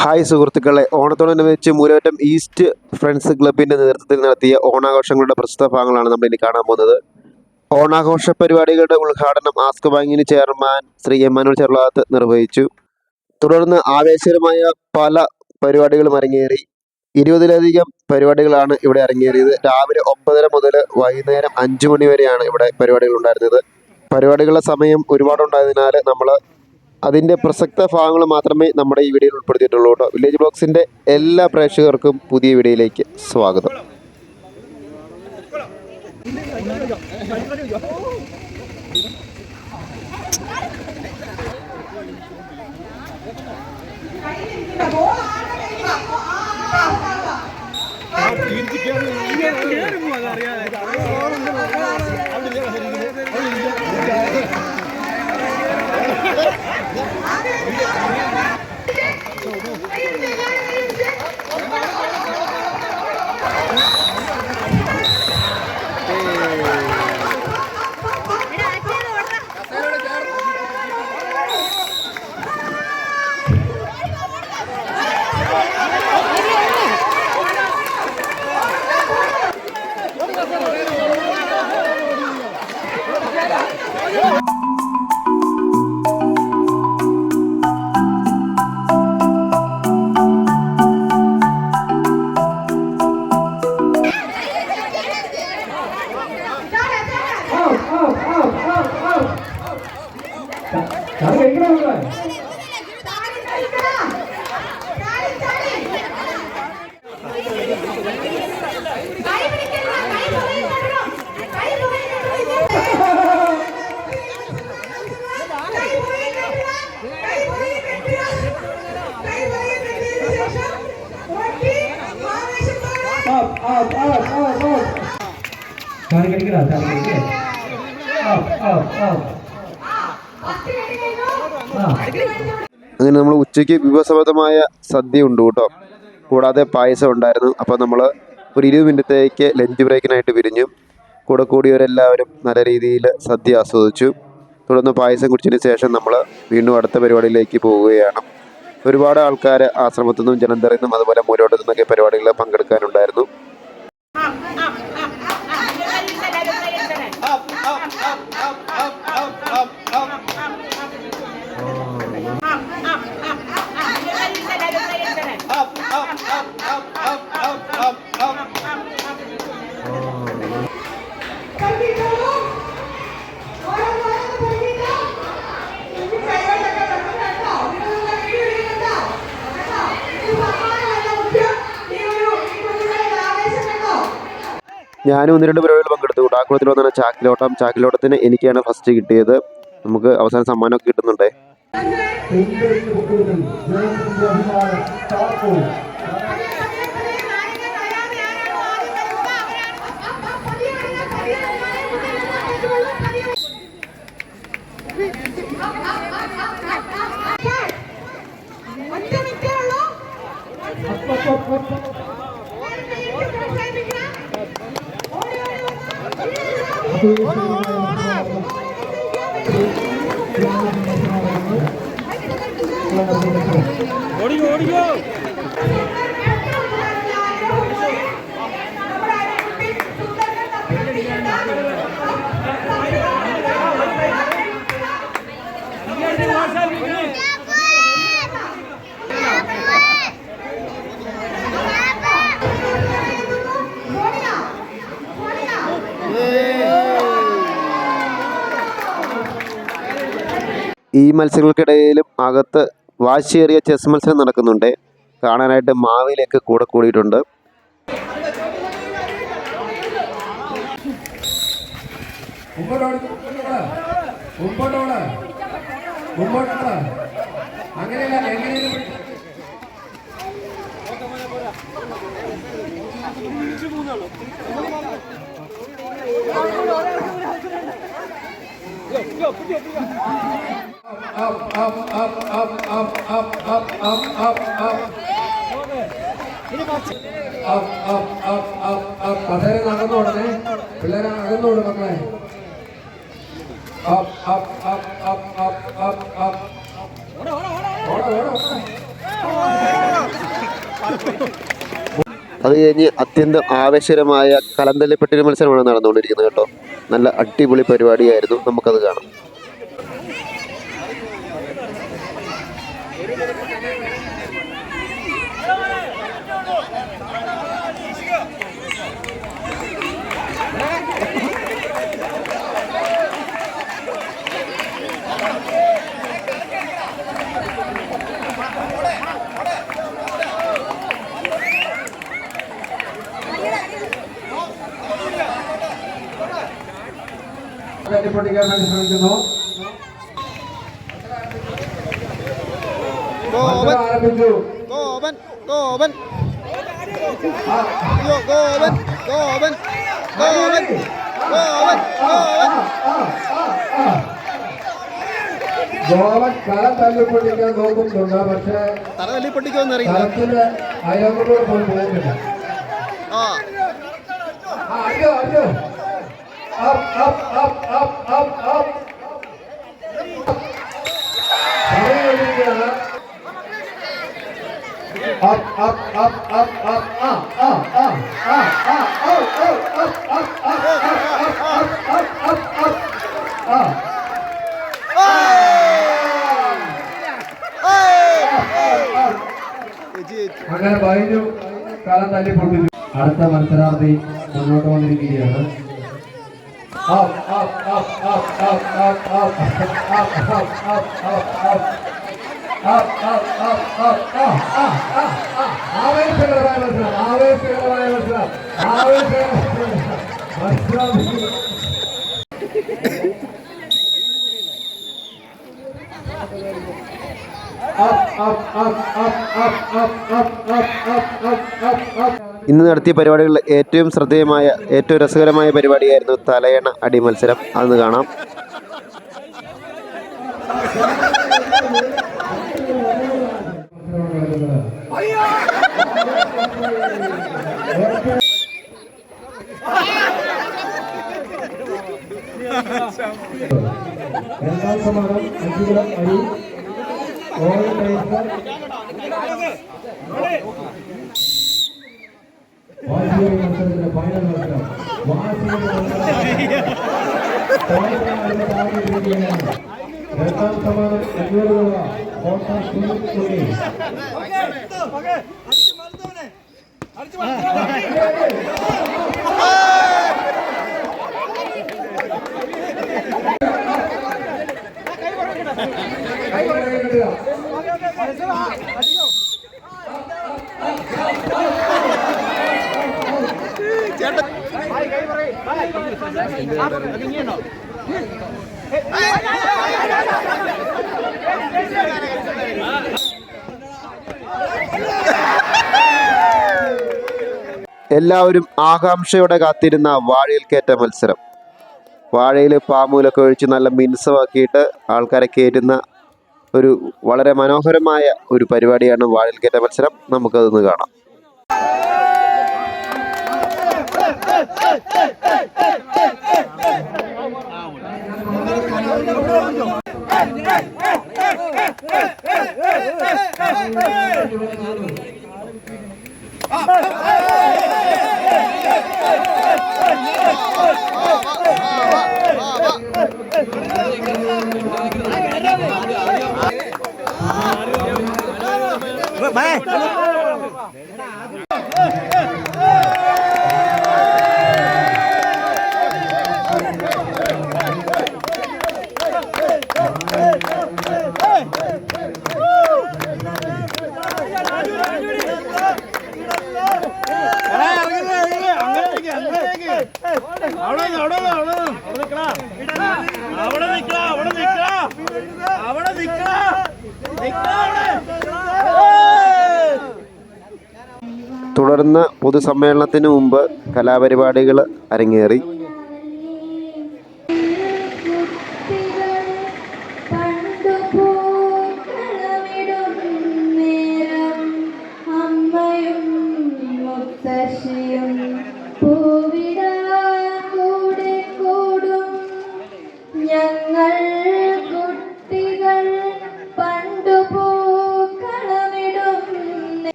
Hi സുഹൃത്തുക്കളെ, ഓണത്തോടനുബന്ധിച്ച് Moolamattom east friends ക്ലബിൻ്റെ നേതൃത്വത്തിൽ നടത്തിയ ഓണാഘോഷങ്ങളുടെ പ്രസ്തുത ഭാഗങ്ങളാണ് നമ്മൾ ഇനി കാണാൻ പോകുന്നത്. ഓണാഘോഷ പരിപാടികളുടെ ഉദ്ഘാടനം ആസ്ക് ബാങ്കിന് ചെയർമാൻ ശ്രീ എമ്മാനുവൽ ചെറുളാത്ത് നിർവഹിച്ചു. തുടർന്ന് ആവേശകരമായ പല പരിപാടികളും അരങ്ങേറി. 20ലധികം പരിപാടികളാണ് ഇവിടെ അരങ്ങേറിയത്. രാവിലെ 9:30 മുതൽ വൈകുന്നേരം 5 മണി വരെയാണ് ഇവിടെ പരിപാടികൾ ഉണ്ടായിരുന്നത്. പരിപാടികളുടെ സമയം ഒരുപാടുണ്ടായതിനാൽ നമ്മൾ അതിൻ്റെ പ്രസക്ത ഭാഗങ്ങൾ മാത്രമേ നമ്മുടെ ഈ വീഡിയോയിൽ ഉൾപ്പെടുത്തിയിട്ടുള്ളൂ കേട്ടോ. വില്ലേജ് ബ്ലോഗ്സിൻ്റെ എല്ലാ പ്രേക്ഷകർക്കും പുതിയ വീഡിയോയിലേക്ക് സ്വാഗതം. അങ്ങനെ നമ്മൾ ഉച്ചയ്ക്ക് വിഭവസമൃദ്ധമായ സദ്യ ഉണ്ട് കേട്ടോ. കൂടാതെ പായസം ഉണ്ടായിരുന്നു. അപ്പോൾ നമ്മൾ ഒരു 20 മിനിറ്റത്തേക്ക് ലഞ്ച് ബ്രേക്കിനായിട്ട് പിരിഞ്ഞു. കൂടെ കൂടിയവരെല്ലാവരും നല്ല രീതിയിൽ സദ്യ ആസ്വദിച്ചു. തുടർന്ന് പായസം കുടിച്ചതിന് ശേഷം നമ്മൾ വീണ്ടും അടുത്ത പരിപാടിയിലേക്ക് പോവുകയാണ്. ഒരുപാട് ആൾക്കാർ ആശ്രമത്തു നിന്നും ജലന്ധറിൽ നിന്നും അതുപോലെ മൂലോട്ടത്തു നിന്നൊക്കെ പരിപാടികളിൽ പങ്കെടുക്കാനുണ്ടായിരുന്നു. ഞാനും 1-2 പരിപാടികൾ പങ്കെടുത്തു. കൂടാക്കുളത്തിൽ വന്നാണ് ചാക്കിലോട്ടത്തിന് എനിക്കാണ് ഫസ്റ്റ് കിട്ടിയത്. നമുക്ക് അവസാന സമ്മാനമൊക്കെ കിട്ടുന്നുണ്ടേ. ഈ മത്സ്യങ്ങൾക്കിടയിലും അകത്ത് വാശിയേറിയ ചെസ് മത്സരം നടക്കുന്നുണ്ട്. കാണാനായിട്ട് മാവിലേക്ക് കൂടെ കൂടിയിട്ടുണ്ട്. അങ്ങനെയല്ല എങ്ങനെയാണ് കഥയെ നടന്നോടനെ പിള്ളേരെ അകന്നോട് മക്കളെ അത് കഴിഞ്ഞ് അത്യന്തം ആവേശകരമായ കലന്തല്ലിപ്പെട്ടിന് മത്സരമാണ് നടന്നുകൊണ്ടിരിക്കുന്നത് കേട്ടോ. നല്ല അടിപൊളി പരിപാടിയായിരുന്നു. നമുക്കത് കാണാം. പഠിക്കാൻ വേണ്ടി ശ്രമിക്കുന്നു. ആരംഭിച്ചു. ഗോവൻ കലം തല്ലിപ്പൊട്ടിക്കാൻ നോക്കുന്നുണ്ട്. പക്ഷേ കലത്തിന്റെ അയലോട് പോയി പോകുന്നില്ല. അയ്യോ അയ്യോ up, up, up, up, up, up. Up, up, up, up, up, അങ്ങനെ പറഞ്ഞു. കാലം തല്ലി പൊട്ടിച്ചു. അടുത്ത മത്സരാർത്ഥി മുന്നോട്ട് വന്നിരിക്കുകയാണ്. Up, up, up, up, up, up, up, up, up, up, up, up, up, up, up, ആവേശകരമായ മത്സരം, ആവേശകരമായ മത്സരം, ആവേശകരമായ മത്സരം. ഇന്ന് നടത്തിയ പരിപാടികളിൽ ഏറ്റവും ശ്രദ്ധേയമായ ഏറ്റവും രസകരമായ പരിപാടിയായിരുന്നു തലയണ അടി മത്സരം. അതൊന്ന് കാണാം. രണ്ടാം സമ്മാനം 5 കിലോ അരി. വാശിയേറിയ മത്സരത്തിന്റെ ഫൈനൽ മത്സരം. രണ്ടാം സമ്മാനം 500 രൂപ. കോട്ടയം സുനിൽ. എല്ലാവരും ആകാംക്ഷയോടെ കാത്തിരുന്ന വാഴയിൽ കയറ്റ മത്സരം. വാഴയിൽ പാമൂലൊക്കെ ഒഴിച്ച് നല്ല മിനുസമാക്കിയിട്ട് ആൾക്കാരെ കയറ്റുന്ന ഒരു വളരെ മനോഹരമായ ഒരു പരിപാടിയാണ് വാഴയിൽ കയറ്റ മത്സരം. നമുക്കതൊന്ന് കാണാം. അവിടെ തുടർന്ന് പൊതുസമ്മേളനത്തിന് മുമ്പ് കലാപരിപാടികൾ അരങ്ങേറി.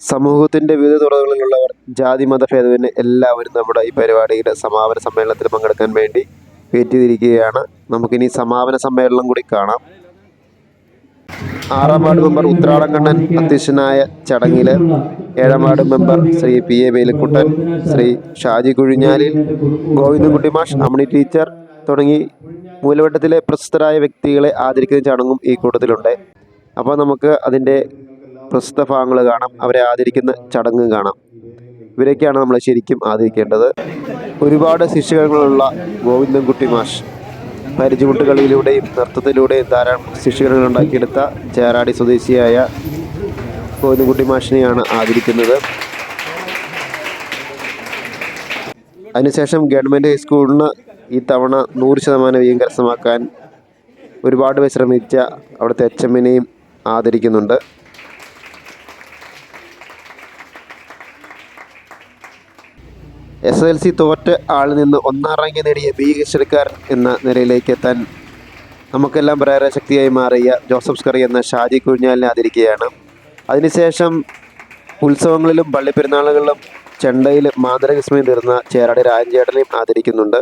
സമൂഹത്തിൻ്റെ വിവിധ തുറകളിലുള്ളവർ ജാതി മതഭേദവിന് എല്ലാവരും നമ്മുടെ ഈ പരിപാടിയുടെ സമാപന സമ്മേളനത്തിൽ പങ്കെടുക്കാൻ വേണ്ടി വെയിറ്റ് ചെയ്തിരിക്കുകയാണ്. നമുക്കിനി സമാപന സമ്മേളനം കൂടി കാണാം. 6-ാം വാർഡ് മെമ്പർ ഉത്രാടം കണ്ണൻ അധ്യക്ഷനായ ചടങ്ങിൽ 7-ാം ward member Sree P A Velikkuttan, Sree Shaji Kuzhinjalil, Govindankutty മാഷ്, അമ്മിണി ടീച്ചർ തുടങ്ങി മൂലവട്ടത്തിലെ പ്രശസ്തരായ വ്യക്തികളെ ആദരിക്കുന്ന ചടങ്ങും ഈ കൂട്ടത്തിലുണ്ട്. അപ്പോൾ നമുക്ക് അതിൻ്റെ പ്രസ്തുത ഭാഗങ്ങൾ കാണാം, അവരെ ആദരിക്കുന്ന ചടങ്ങ് കാണാം. ഇവരൊക്കെയാണ് നമ്മൾ ശരിക്കും ആദരിക്കേണ്ടത്. ഒരുപാട് ശിഷ്യഗണങ്ങളുള്ള ഗോവിന്ദൻകുട്ടി മാഷ് പരിചമുട്ടുകളിലൂടെയും നൃത്തത്തിലൂടെയും ധാരാളം ശിഷ്യഗണങ്ങൾ ഉണ്ടാക്കിയെടുത്ത ചേറാടി സ്വദേശിയായ ഗോവിന്ദൻകുട്ടി മാഷിനെയാണ് ആദരിക്കുന്നത്. അതിനുശേഷം ഗവൺമെൻറ് ഹൈസ്കൂളിന് ഈ തവണ 100% വിജയം കരസ്ഥമാക്കാൻ ഒരുപാട് ശ്രമിച്ച അവിടുത്തെ HMനെയും ആദരിക്കുന്നുണ്ട്. SSLC തോറ്റ ആളിൽ നിന്ന് 1ാം റാങ്ക് നേടിയ ബീകശ്വരക്കാർ എന്ന നിലയിലേക്ക് എത്താൻ നമുക്കെല്ലാം പ്രേരശക്തിയായി മാറിയ ജോസഫ് സ്കറി എന്ന ഷാജി കുഴിഞ്ഞാലിനെ ആദരിക്കുകയാണ്. അതിനുശേഷം ഉത്സവങ്ങളിലും പള്ളിപ്പെരുന്നാളുകളിലും ചെണ്ടയിൽ മാതൃകസ്മയം തീർന്ന ചേറാടി രാജൻചേട്ടനെയും ആദരിക്കുന്നുണ്ട്.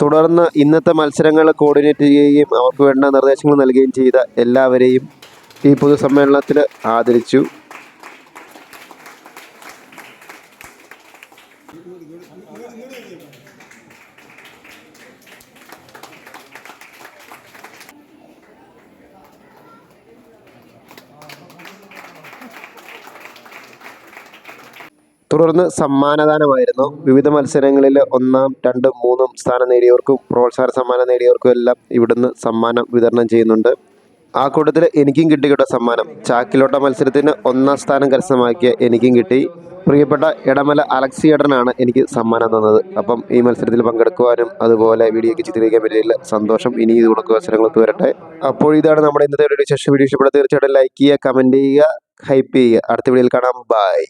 തുടർന്ന് ഇന്നത്തെ മത്സരങ്ങൾ കോർഡിനേറ്റ് ചെയ്യുകയും അവർക്ക് വേണ്ട നിർദ്ദേശങ്ങൾ നൽകുകയും ചെയ്ത എല്ലാവരെയും ഈ പൊതുസമ്മേളനത്തിൽ ആദരിച്ചു. തുടർന്ന് സമ്മാനദാനമായിരുന്നു. വിവിധ മത്സരങ്ങളിൽ 1ാം, 2ഉം, 3ഉം സ്ഥാനം നേടിയവർക്കും പ്രോത്സാഹന സമ്മാനം നേടിയവർക്കും എല്ലാം ഇവിടുന്ന് സമ്മാനം വിതരണം ചെയ്യുന്നുണ്ട്. ആ കൂട്ടത്തിൽ എനിക്കും കിട്ടി കേട്ടോ സമ്മാനം. ചാക്കിലോട്ട മത്സരത്തിന് 1ാം സ്ഥാനം കരസ്ഥമാക്കിയ എനിക്കും കിട്ടി. പ്രിയപ്പെട്ട ഇടമല അലക്സി ഏട്ടനാണ് എനിക്ക് സമ്മാനം തന്നത്. അപ്പം ഈ മത്സരത്തിൽ പങ്കെടുക്കുവാനും അതുപോലെ വീഡിയോയ്ക്ക് ചിത്രീകരിക്കാൻ പറ്റിയില്ല. സന്തോഷം. ഇനി ഇത് കൊടുക്കുക അവസരങ്ങളൊക്കെ വരട്ടെ. അപ്പോൾ ഇതാണ് നമ്മുടെ ഇന്നത്തെ വീഡിയോ. വീഡിയോ ഇഷ്ടപ്പെടുക തീർച്ചയായിട്ടും ലൈക്ക് ചെയ്യുക, കമൻറ്റ് ചെയ്യുക, ഹൈപ്പ് ചെയ്യുക. അടുത്ത വീഡിയോയിൽ കാണാം. ബൈ.